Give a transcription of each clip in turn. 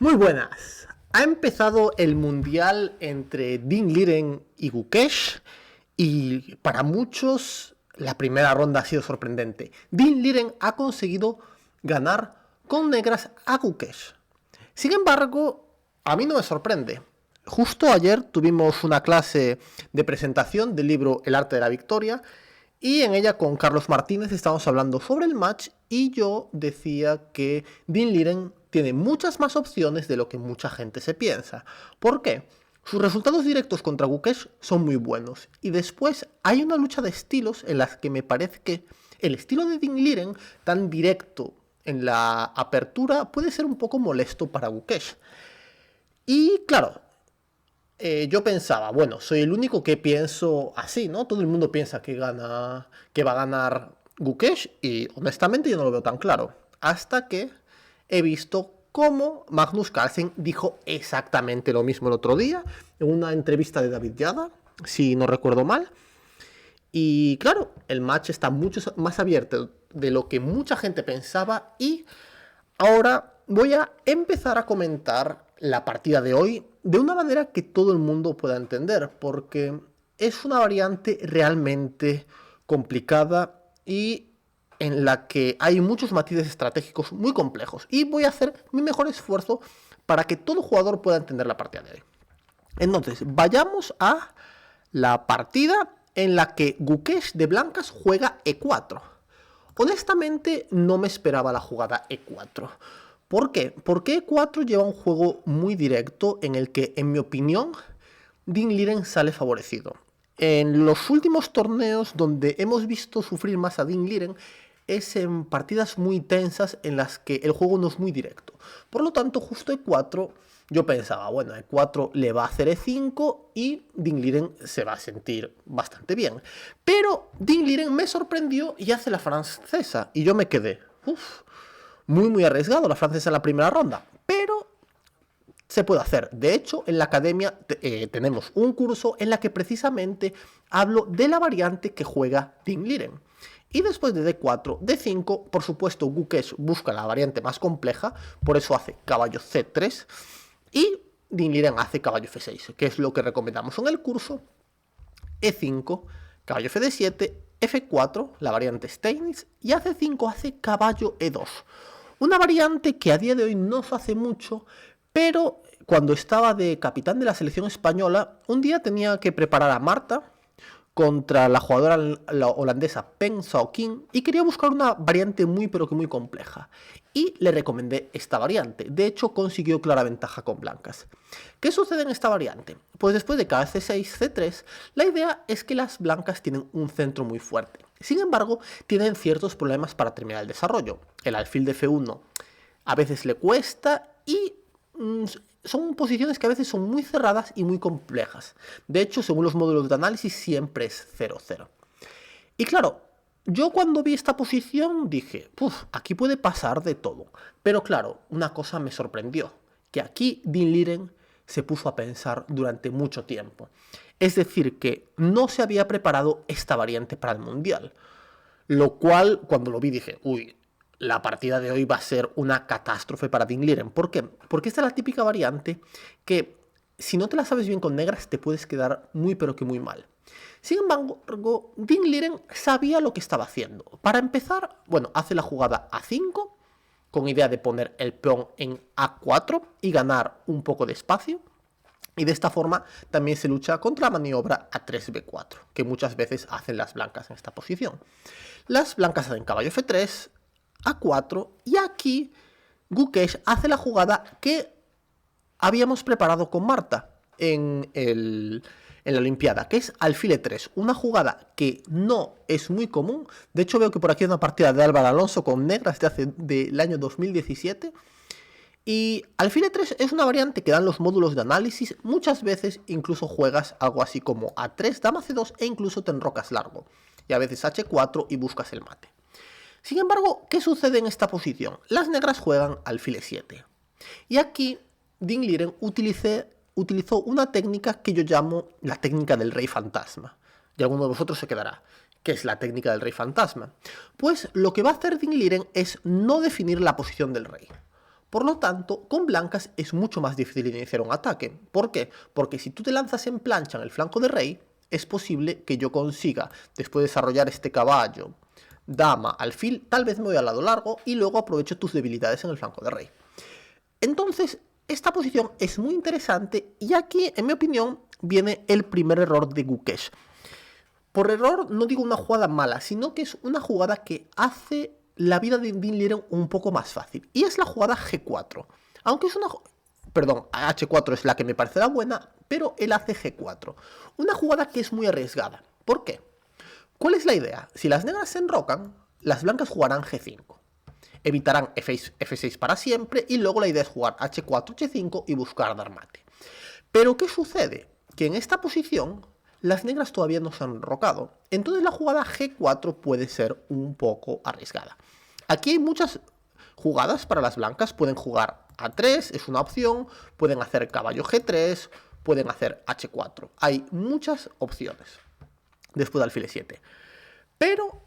Muy buenas. Ha empezado el mundial entre Ding Liren y Gukesh y para muchos la primera ronda ha sido sorprendente. Ding Liren ha conseguido ganar con negras a Gukesh. Sin embargo, a mí no me sorprende. Justo ayer tuvimos una clase de presentación del libro El arte de la victoria y en ella con Carlos Martínez estábamos hablando sobre el match y yo decía que Ding Liren tiene muchas más opciones de lo que mucha gente se piensa. ¿Por qué? Sus resultados directos contra Gukesh son muy buenos y después hay una lucha de estilos en las que me parece que el estilo de Ding Liren tan directo en la apertura puede ser un poco molesto para Gukesh. Y claro, yo pensaba, bueno, soy el único que pienso así, ¿no? Todo el mundo piensa que va a ganar Gukesh y honestamente yo no lo veo tan claro. Hasta que he visto cómo Magnus Carlsen dijo exactamente lo mismo el otro día en una entrevista de David Yada, si no recuerdo mal. Y claro, el match está mucho más abierto de lo que mucha gente pensaba y ahora voy a empezar a comentar la partida de hoy de una manera que todo el mundo pueda entender, porque es una variante realmente complicada y en la que hay muchos matices estratégicos muy complejos. Y voy a hacer mi mejor esfuerzo para que todo jugador pueda entender la partida de hoy. Entonces, vayamos a la partida en la que Gukesh de blancas juega E4. Honestamente, no me esperaba la jugada E4. ¿Por qué? Porque E4 lleva un juego muy directo en el que, en mi opinión, Ding Liren sale favorecido. En los últimos torneos donde hemos visto sufrir más a Ding Liren es en partidas muy tensas en las que el juego no es muy directo. Por lo tanto, justo E4 yo pensaba, bueno, E4 le va a hacer E5 y Ding Liren se va a sentir bastante bien. Pero Ding Liren me sorprendió y hace la francesa y yo me quedé, muy arriesgado la francesa en la primera ronda, pero se puede hacer. De hecho, en la academia tenemos un curso en la que precisamente hablo de la variante que juega Ding Liren. Y después de D4, D5, por supuesto, Gukesh busca la variante más compleja, por eso hace caballo C3, y Ding Liren hace caballo F6, que es lo que recomendamos en el curso. E5, caballo Fd7, F4, la variante Steinitz, y a C5 hace caballo E2. Una variante que a día de hoy no se hace mucho, pero cuando estaba de capitán de la selección española, un día tenía que preparar a Marta contra la jugadora holandesa Peng Sao-Kim y quería buscar una variante muy pero que muy compleja. Y le recomendé esta variante. De hecho, consiguió clara ventaja con blancas. ¿Qué sucede en esta variante? Pues después de cada C6, C3, la idea es que las blancas tienen un centro muy fuerte. Sin embargo, tienen ciertos problemas para terminar el desarrollo. El alfil de F1 a veces le cuesta y son posiciones que a veces son muy cerradas y muy complejas. De hecho, según los módulos de análisis, siempre es 0-0. Y claro, yo cuando vi esta posición dije, aquí puede pasar de todo. Pero claro, una cosa me sorprendió, que aquí Ding Liren se puso a pensar durante mucho tiempo. Es decir, que no se había preparado esta variante para el Mundial. Lo cual, cuando lo vi, dije, la partida de hoy va a ser una catástrofe para Ding Liren. ¿Por qué? Porque esta es la típica variante que, si no te la sabes bien con negras, te puedes quedar muy pero que muy mal. Sin embargo, Ding Liren sabía lo que estaba haciendo. Para empezar, bueno, hace la jugada A5, con idea de poner el peón en A4 y ganar un poco de espacio. Y de esta forma también se lucha contra la maniobra A3-B4, que muchas veces hacen las blancas en esta posición. Las blancas hacen caballo F3, A4, y aquí Gukesh hace la jugada que habíamos preparado con Marta en la Olimpiada, que es alfil E3, una jugada que no es muy común. De hecho, veo que por aquí hay una partida de Álvaro Alonso con negras del año 2017. Y alfil E3 es una variante que dan los módulos de análisis. Muchas veces incluso juegas algo así como A3, dama C2 e incluso te enrocas largo. Y a veces H4 y buscas el mate. Sin embargo, ¿qué sucede en esta posición? Las negras juegan alfil E7. Y aquí Ding Liren utilizó una técnica que yo llamo la técnica del rey fantasma. Y alguno de vosotros se quedará, ¿qué es la técnica del rey fantasma? Pues lo que va a hacer Ding Liren es no definir la posición del rey. Por lo tanto, con blancas es mucho más difícil iniciar un ataque. ¿Por qué? Porque si tú te lanzas en plancha en el flanco de rey, es posible que yo consiga, después de desarrollar este caballo, dama, alfil, tal vez me voy al lado largo y luego aprovecho tus debilidades en el flanco de rey. Entonces, esta posición es muy interesante y aquí, en mi opinión, viene el primer error de Gukesh. Por error no digo una jugada mala, sino que es una jugada que hace la vida de Dean Liren un poco más fácil. Y es la jugada G4. Aunque es una... Perdón, H4 es la que me parece la buena, pero él hace G4. Una jugada que es muy arriesgada. ¿Por qué? ¿Cuál es la idea? Si las negras se enrocan, las blancas jugarán G5. Evitarán F6 para siempre y luego la idea es jugar H4, H5 y buscar dar mate. Pero ¿qué sucede? Que en esta posición las negras todavía no se han enrocado. Entonces la jugada G4 puede ser un poco arriesgada. Aquí hay muchas jugadas para las blancas. Pueden jugar A3, es una opción. Pueden hacer caballo G3, pueden hacer H4. Hay muchas opciones después de alfil E7. Pero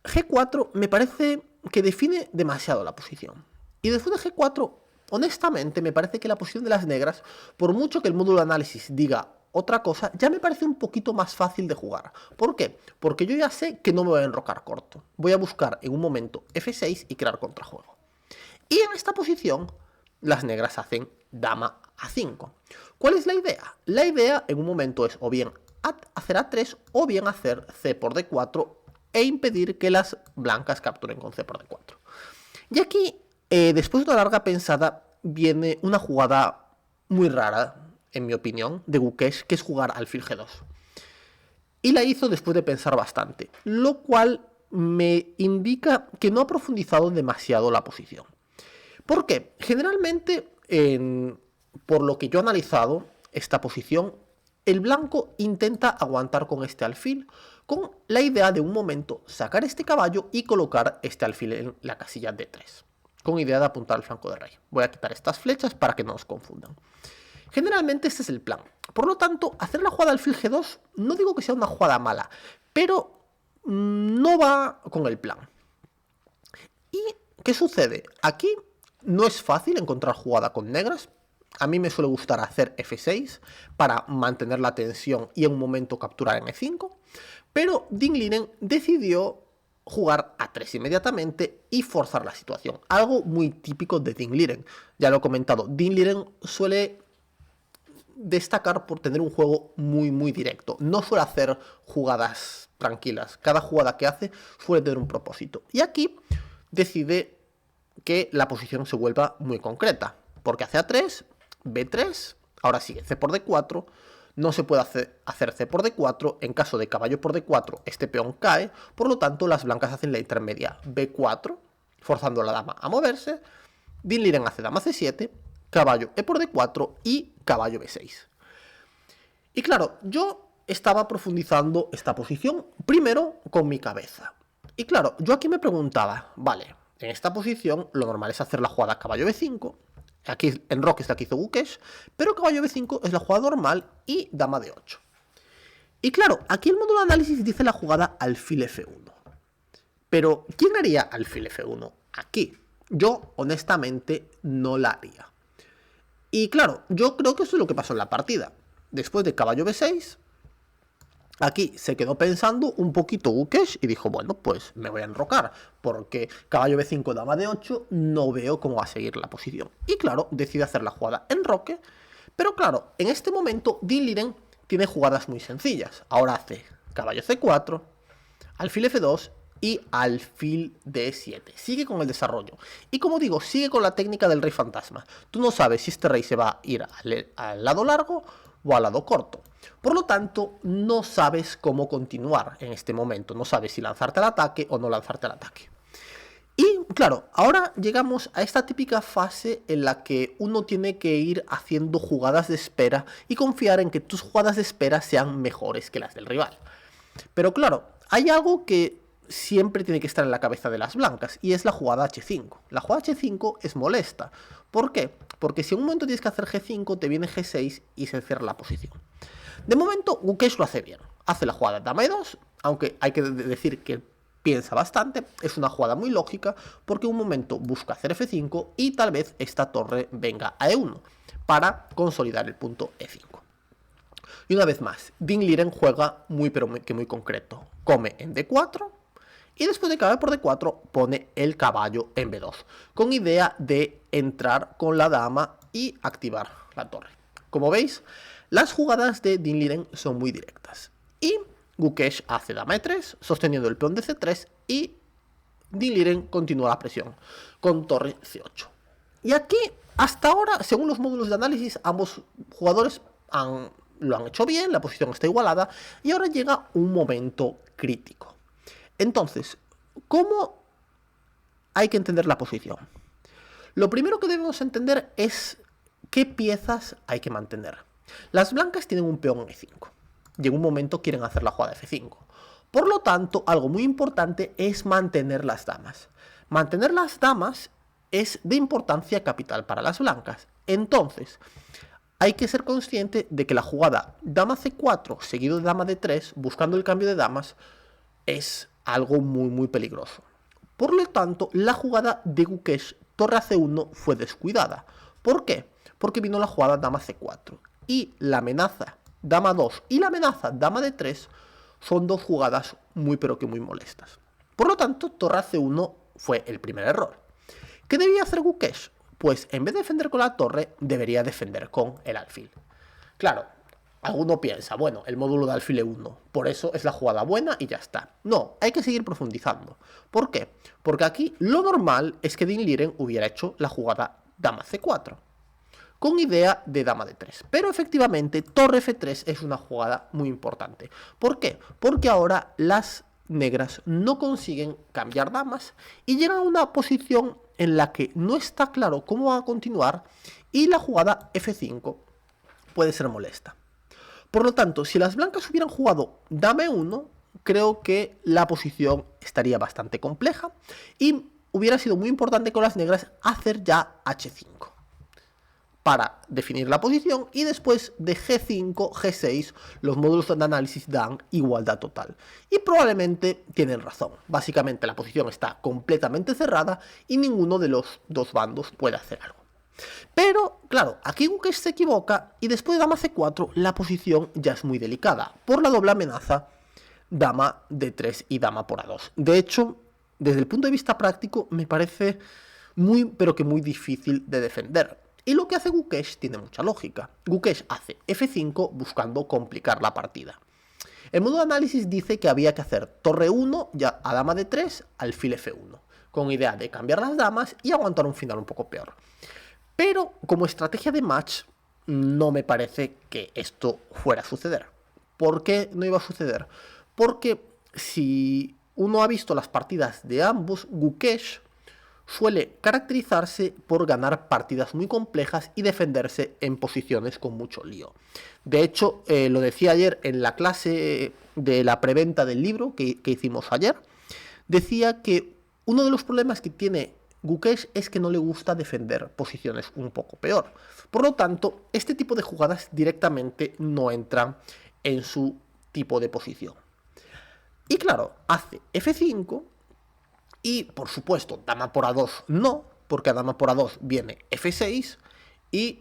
G4 me parece que define demasiado la posición. Y después de G4, honestamente, me parece que la posición de las negras, por mucho que el módulo de análisis diga otra cosa, ya me parece un poquito más fácil de jugar. ¿Por qué? Porque yo ya sé que no me voy a enrocar corto. Voy a buscar en un momento F6 y crear contrajuego. Y en esta posición, las negras hacen dama A5. ¿Cuál es la idea? La idea en un momento es o bien hacer A3 o bien hacer C por D4 e impedir que las blancas capturen con C por D4. Y aquí, después de una larga pensada, viene una jugada muy rara, en mi opinión, de Gukesh, que es jugar alfil G2. Y la hizo después de pensar bastante, lo cual me indica que no ha profundizado demasiado la posición. ¿Por qué? Generalmente, por lo que yo he analizado esta posición, el blanco intenta aguantar con este alfil, con la idea de un momento sacar este caballo y colocar este alfil en la casilla D3, con idea de apuntar al flanco de rey. Voy a quitar estas flechas para que no os confundan. Generalmente este es el plan. Por lo tanto, hacer la jugada alfil G2 no digo que sea una jugada mala, pero no va con el plan. ¿Y qué sucede? Aquí no es fácil encontrar jugada con negras. A mí me suele gustar hacer F6 para mantener la tensión y en un momento capturar en E5. Pero Dean Liren decidió jugar A3 inmediatamente y forzar la situación. Algo muy típico de Dean Liren. Ya lo he comentado, Dean Liren suele destacar por tener un juego muy directo. No suele hacer jugadas tranquilas. Cada jugada que hace suele tener un propósito. Y aquí decide que la posición se vuelva muy concreta. Porque hace A3, B3, ahora sigue C por D4. No se puede hacer C por D4. En caso de caballo por D4, este peón cae. Por lo tanto, las blancas hacen la intermedia B4, forzando a la dama a moverse. Dean Liren hace dama C7, caballo E por D4 y caballo B6. Y claro, yo estaba profundizando esta posición primero con mi cabeza. Y claro, yo aquí me preguntaba, vale, en esta posición lo normal es hacer la jugada caballo B5. Aquí en Rock es la que hizo Gukesh, pero caballo B5 es la jugada normal y dama D8. Y claro, aquí el módulo de análisis dice la jugada alfil F1. Pero, ¿quién haría alfil F1 aquí? Yo, honestamente, no la haría. Y claro, yo creo que eso es lo que pasó en la partida. Después de caballo B6, aquí se quedó pensando un poquito Gukesh y dijo, bueno, pues me voy a enrocar, porque caballo B5, dama D8, no veo cómo va a seguir la posición. Y claro, decide hacer la jugada enroque, pero claro, en este momento Dean Liren tiene jugadas muy sencillas. Ahora hace caballo C4, alfil F2 y alfil D7. Sigue con el desarrollo. Y como digo, sigue con la técnica del rey fantasma. Tú no sabes si este rey se va a ir al lado largo o al lado corto. Por lo tanto, no sabes cómo continuar en este momento. No sabes si lanzarte al ataque o no lanzarte al ataque. Y claro, ahora llegamos a esta típica fase en la que uno tiene que ir haciendo jugadas de espera y confiar en que tus jugadas de espera sean mejores que las del rival. Pero claro, hay algo que siempre tiene que estar en la cabeza de las blancas y es la jugada H5. La jugada H5 es molesta. ¿Por qué? Porque si en un momento tienes que hacer G5, te viene G6 y se cierra la posición. De momento, Gukesh lo hace bien. Hace la jugada dama E2, aunque hay que decir que piensa bastante, es una jugada muy lógica, porque en un momento busca hacer F5 y tal vez esta torre venga a E1 para consolidar el punto E5. Y una vez más, Ding Liren juega muy concreto. Come en D4 y después de caballo por D4 pone el caballo en B2, con idea de entrar con la dama y activar la torre. Como veis, las jugadas de Ding Liren son muy directas. Y Gukesh hace dama E3, sosteniendo el peón de C3, y Ding Liren continúa la presión con torre C8. Y aquí, hasta ahora, según los módulos de análisis, ambos jugadores lo han hecho bien, la posición está igualada, y ahora llega un momento crítico. Entonces, ¿cómo hay que entender la posición? Lo primero que debemos entender es qué piezas hay que mantener. Las blancas tienen un peón en E5. Y en un momento quieren hacer la jugada F5. Por lo tanto, algo muy importante es mantener las damas. Mantener las damas es de importancia capital para las blancas. Entonces, hay que ser consciente de que la jugada dama C4 seguido de dama D3, buscando el cambio de damas, es algo muy peligroso. Por lo tanto, la jugada de Gukesh torre a C1 fue descuidada. ¿Por qué? Porque vino la jugada dama C4 y la amenaza dama 2 y la amenaza dama D3 son dos jugadas muy molestas. Por lo tanto, torre a C1 fue el primer error. ¿Qué debía hacer Gukesh? Pues en vez de defender con la torre, debería defender con el alfil. Claro, alguno piensa, bueno, el módulo de alfil E1, por eso es la jugada buena y ya está. No, hay que seguir profundizando. ¿Por qué? Porque aquí lo normal es que Ding Liren hubiera hecho la jugada dama C4, con idea de dama D3. Pero efectivamente, torre F3 es una jugada muy importante. ¿Por qué? Porque ahora las negras no consiguen cambiar damas y llegan a una posición en la que no está claro cómo va a continuar y la jugada F5 puede ser molesta. Por lo tanto, si las blancas hubieran jugado dama E1, creo que la posición estaría bastante compleja y hubiera sido muy importante con las negras hacer ya H5 para definir la posición, y después de G5, G6, los módulos de análisis dan igualdad total. Y probablemente tienen razón. Básicamente la posición está completamente cerrada y ninguno de los dos bandos puede hacer algo. Pero, claro, aquí Gukesh se equivoca y después de dama C4 la posición ya es muy delicada, por la doble amenaza dama D3 y dama por A2. De hecho, desde el punto de vista práctico me parece muy difícil de defender. Y lo que hace Gukesh tiene mucha lógica. Gukesh hace F5 buscando complicar la partida. El modo de análisis dice que había que hacer torre 1 ya a dama D3, alfil F1, con idea de cambiar las damas y aguantar un final un poco peor. Pero como estrategia de match no me parece que esto fuera a suceder. ¿Por qué no iba a suceder? Porque si uno ha visto las partidas de ambos, Gukesh suele caracterizarse por ganar partidas muy complejas y defenderse en posiciones con mucho lío. De hecho, lo decía ayer en la clase de la preventa del libro que hicimos ayer, decía que uno de los problemas que tiene Gukesh es que no le gusta defender posiciones un poco peor. Por lo tanto, este tipo de jugadas directamente no entran en su tipo de posición. Y claro, hace F5 y, por supuesto, dama por A2 no, porque a dama por A2 viene F6 y,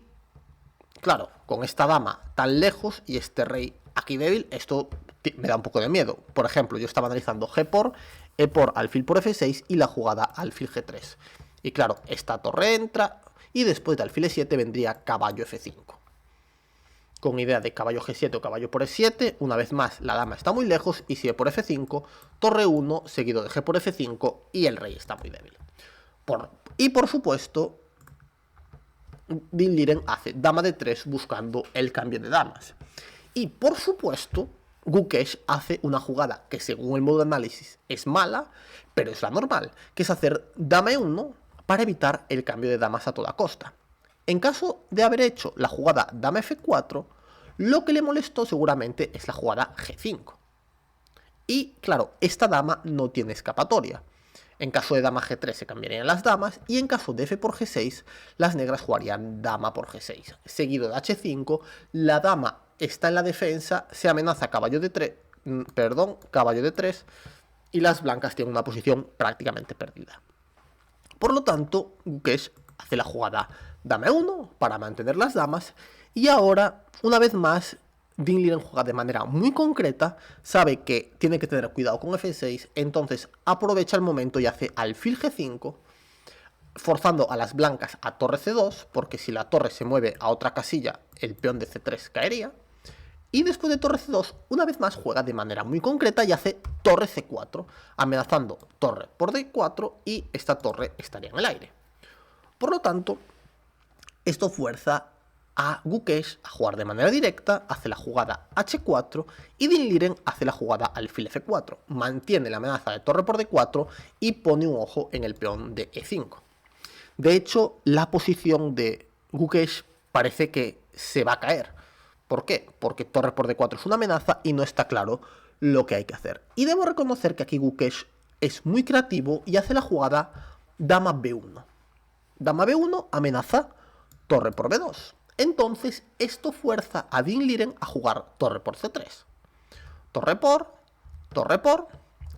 claro, con esta dama tan lejos y este rey aquí débil, esto me da un poco de miedo. Por ejemplo, yo estaba analizando G por, E por, alfil por F6 y la jugada alfil G3. Y claro, esta torre entra y después de alfil E7 vendría caballo F5. Con idea de caballo G7 o caballo por E7, una vez más la dama está muy lejos y si E por F5, torre 1 seguido de G por F5 y el rey está muy débil. Y por supuesto, Ding Liren hace dama D3 buscando el cambio de damas. Y por supuesto, Gukesh hace una jugada que según el modo de análisis es mala, pero es la normal, que es hacer dama E1 para evitar el cambio de damas a toda costa. En caso de haber hecho la jugada dama F4, lo que le molestó seguramente es la jugada G5. Y claro, esta dama no tiene escapatoria. En caso de dama G3 se cambiarían las damas y en caso de F por G6 las negras jugarían dama por G6. Seguido de H5, la dama está en la defensa, se amenaza caballo D3, caballo D3 y las blancas tienen una posición prácticamente perdida. Por lo tanto, Gukesh hace la jugada dama e1 para mantener las damas, y ahora, una vez más, Ding Liren juega de manera muy concreta, sabe que tiene que tener cuidado con f6, entonces aprovecha el momento y hace alfil g5, forzando a las blancas a torre c2, porque si la torre se mueve a otra casilla, el peón de c3 caería. Y después de torre c2, una vez más juega de manera muy concreta y hace torre c4, amenazando torre por d4, y esta torre estaría en el aire. Por lo tanto, esto fuerza a Gukesh a jugar de manera directa, hace la jugada h4 y Ding Liren hace la jugada alfil f4, mantiene la amenaza de torre por d4 y pone un ojo en el peón de e5. De hecho, la posición de Gukesh parece que se va a caer. ¿Por qué? Porque torre por d4 es una amenaza y no está claro lo que hay que hacer. Y debo reconocer que aquí Gukesh es muy creativo y hace la jugada dama b1. Dama b1 amenaza torre por b2. Entonces, esto fuerza a Ding Liren a jugar torre por c3. Torre por,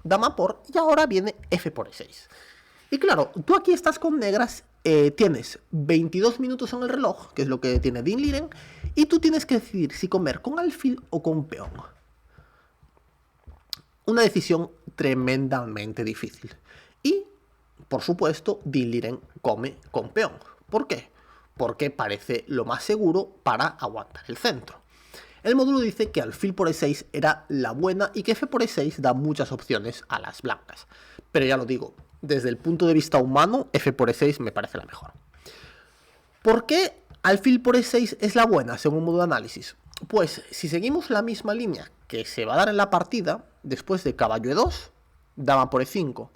dama por, y ahora viene f por e6. Y claro, tú aquí estás con negras, tienes 22 minutos en el reloj, que es lo que tiene Ding Liren, y tú tienes que decidir si comer con alfil o con peón. Una decisión tremendamente difícil. Y, por supuesto, Ding Liren come con peón. ¿Por qué? Porque parece lo más seguro para aguantar el centro. El módulo dice que alfil por e6 era la buena y que f por e6 da muchas opciones a las blancas. Pero ya lo digo, desde el punto de vista humano, f por e6 me parece la mejor. ¿Por qué alfil por e6 es la buena, según modo de análisis? Pues si seguimos la misma línea que se va a dar en la partida, después de caballo e2, dama por e5,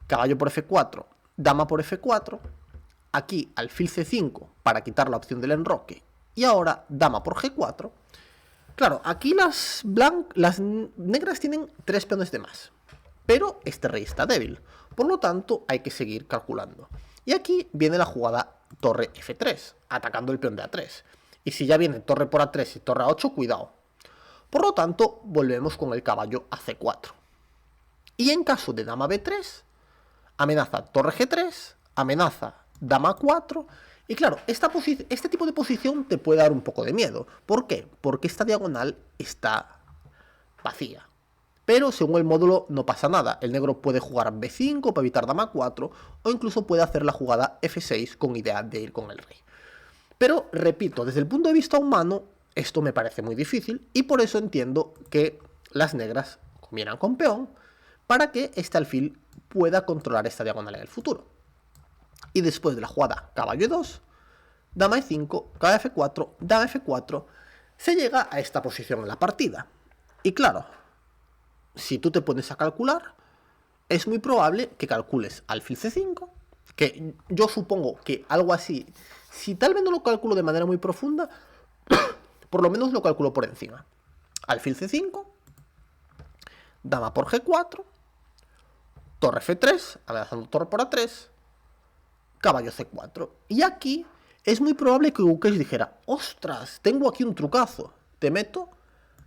caballo por f4, dama por f4, aquí alfil c5 para quitar la opción del enroque, y ahora dama por g4. Claro, aquí las negras tienen 3 peones de más, pero este rey está débil, por lo tanto hay que seguir calculando. Y aquí viene la jugada torre f3, atacando el peón de a3. Y si ya viene torre por a3 y torre a 8, cuidado. Por lo tanto, volvemos con el caballo a c4. Y en caso de dama b3, amenaza torre g3, amenaza dama 4, y claro, este tipo de posición te puede dar un poco de miedo. ¿Por qué? Porque esta diagonal está vacía. Pero según el módulo no pasa nada, el negro puede jugar b5 para evitar dama 4, o incluso puede hacer la jugada f6 con idea de ir con el rey. Pero, repito, desde el punto de vista humano, esto me parece muy difícil, y por eso entiendo que las negras comieran con peón, para que este alfil pueda controlar esta diagonal en el futuro. Y después de la jugada caballo e2, dama e5, caballo f4, dama f4, se llega a esta posición en la partida. Y claro, si tú te pones a calcular, es muy probable que calcules alfil c5, que yo supongo que algo así, si tal vez no lo calculo de manera muy profunda, por lo menos lo calculo por encima. Alfil c5, dama por g4, torre f3, amenazando torre por a3, caballo c4. Y aquí es muy probable que Gukesh dijera, ostras, tengo aquí un trucazo, te meto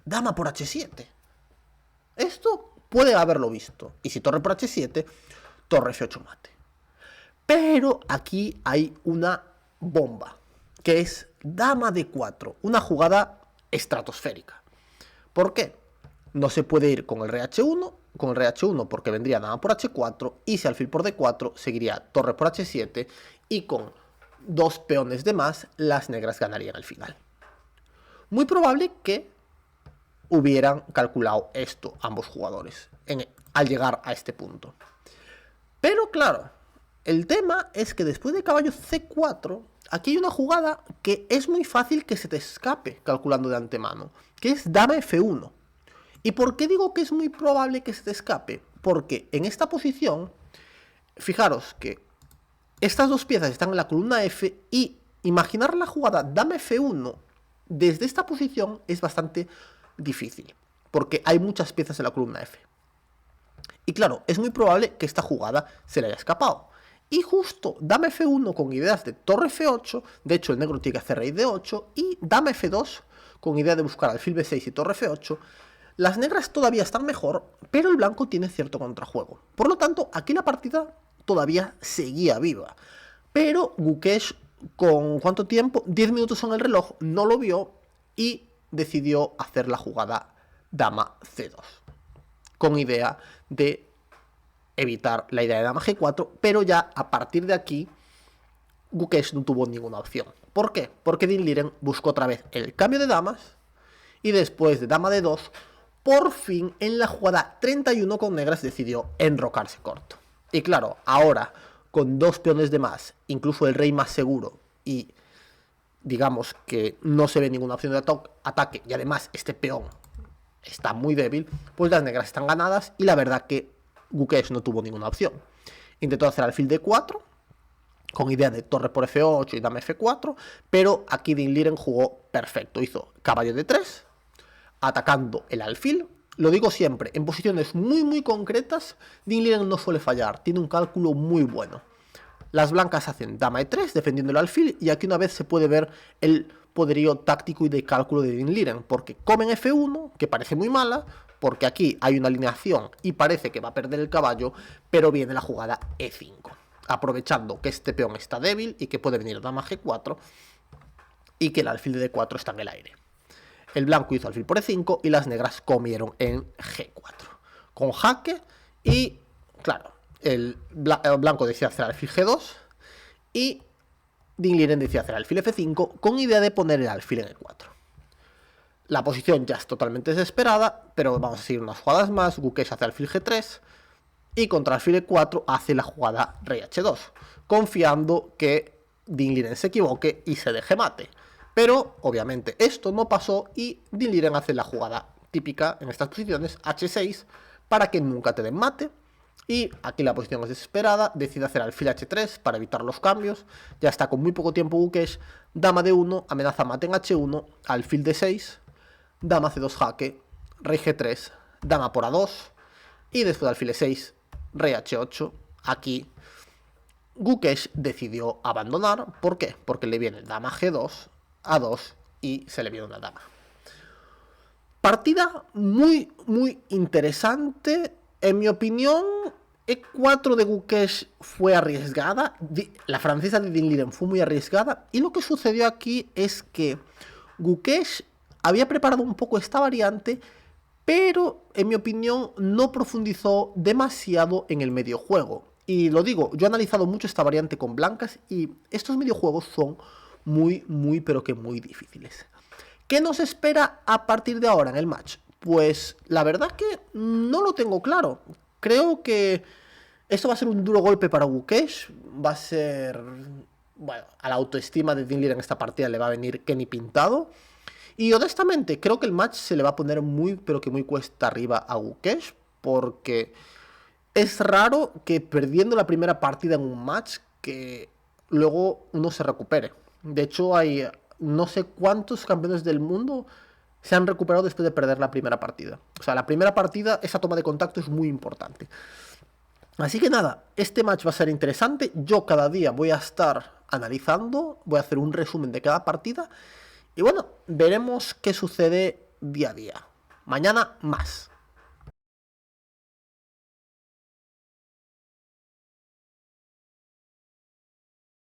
dama por h7. Esto puede haberlo visto. Y si torre por h7, torre f8 mate. Pero aquí hay una bomba, que es dama d4, una jugada estratosférica. ¿Por qué? No se puede ir con el rey h1, porque vendría dama por h4, y si alfil por d4 seguiría torre por h7, y con 2 peones de más, las negras ganarían al final. Muy probable que hubieran calculado esto ambos jugadores al llegar a este punto. Pero claro, el tema es que después de caballo c4, aquí hay una jugada que es muy fácil que se te escape calculando de antemano, que es dama f1. ¿Y por qué digo que es muy probable que se te escape? Porque en esta posición, fijaros que estas dos piezas están en la columna F, y imaginar la jugada dama f1 desde esta posición es bastante difícil, porque hay muchas piezas en la columna F. Y claro, es muy probable que esta jugada se le haya escapado. Y justo dama f1 con ideas de torre f8, de hecho el negro tiene que hacer rey d8, y dama f2 con idea de buscar alfil b6 y torre f8, Las negras todavía están mejor, pero el blanco tiene cierto contrajuego. Por lo tanto, aquí la partida todavía seguía viva. Pero Gukesh, ¿con cuánto tiempo? 10 minutos en el reloj, no lo vio y decidió hacer la jugada dama C2. Con idea de evitar la idea de dama G4, pero ya a partir de aquí Gukesh no tuvo ninguna opción. ¿Por qué? Porque Dean Liren buscó otra vez el cambio de damas y después de dama D2, por fin en la jugada 31 con negras decidió enrocarse corto. Y claro, ahora con 2 peones de más, incluso el rey más seguro y digamos que no se ve ninguna opción de ataque y además este peón está muy débil, pues las negras están ganadas y la verdad que Gukesh no tuvo ninguna opción. Intentó hacer alfil D4 con idea de torre por F8 y dama F4, pero aquí Dean Liren jugó perfecto, hizo caballo D3, atacando el alfil. Lo digo siempre, en posiciones muy concretas, Dean Liren no suele fallar, tiene un cálculo muy bueno. Las blancas hacen dama E3 defendiendo el alfil y aquí una vez se puede ver el poderío táctico y de cálculo de Dean Liren, porque comen F1, que parece muy mala, porque aquí hay una alineación y parece que va a perder el caballo, pero viene la jugada E5, aprovechando que este peón está débil y que puede venir dama G4 y que el alfil de D4 está en el aire. El blanco hizo alfil por E5 y las negras comieron en G4 con jaque y claro, el blanco decía hacer alfil G2 y Dean Liren decía hacer alfil F5 con idea de poner el alfil en E4. La posición ya es totalmente desesperada, pero vamos a seguir unas jugadas más. Gukesh hace alfil G3 y contra alfil E4 hace la jugada rey H2, confiando que Dean Liren se equivoque y se deje mate. Pero obviamente esto no pasó y Dean Liren hace la jugada típica en estas posiciones, H6, para que nunca te den mate. Y aquí la posición es desesperada, decide hacer alfil H3 para evitar los cambios. Ya está con muy poco tiempo Gukesh, dama D1, amenaza mate en H1, alfil D6, dama C2 jaque, rey G3, dama por A2 y después de alfil E6, rey H8. Aquí Gukesh decidió abandonar. ¿Por qué? Porque le viene dama G2, A2 y se le viene una dama. Partida muy interesante. En mi opinión, E4 de Gukesh fue arriesgada. La francesa de Dean Liren fue muy arriesgada. Y lo que sucedió aquí es que Gukesh había preparado un poco esta variante, pero en mi opinión no profundizó demasiado en el mediojuego. Y lo digo, yo he analizado mucho esta variante con blancas y estos mediojuegos son muy pero que muy difíciles. ¿Qué nos espera a partir de ahora en el match? Pues la verdad que no lo tengo claro. Creo que esto va a ser un duro golpe para Gukesh. Va a ser... Bueno, a la autoestima de Dean Liren en esta partida le va a venir que ni pintado. Y honestamente, creo que el match se le va a poner muy, pero que muy cuesta arriba a Gukesh. Porque es raro que perdiendo la primera partida en un match, que luego uno se recupere. De hecho, hay no sé cuántos campeones del mundo se han recuperado después de perder la primera partida. O sea, la primera partida, esa toma de contacto es muy importante. Así que nada, este match va a ser interesante. Yo cada día voy a estar analizando, voy a hacer un resumen de cada partida. Y bueno, veremos qué sucede día a día. Mañana más.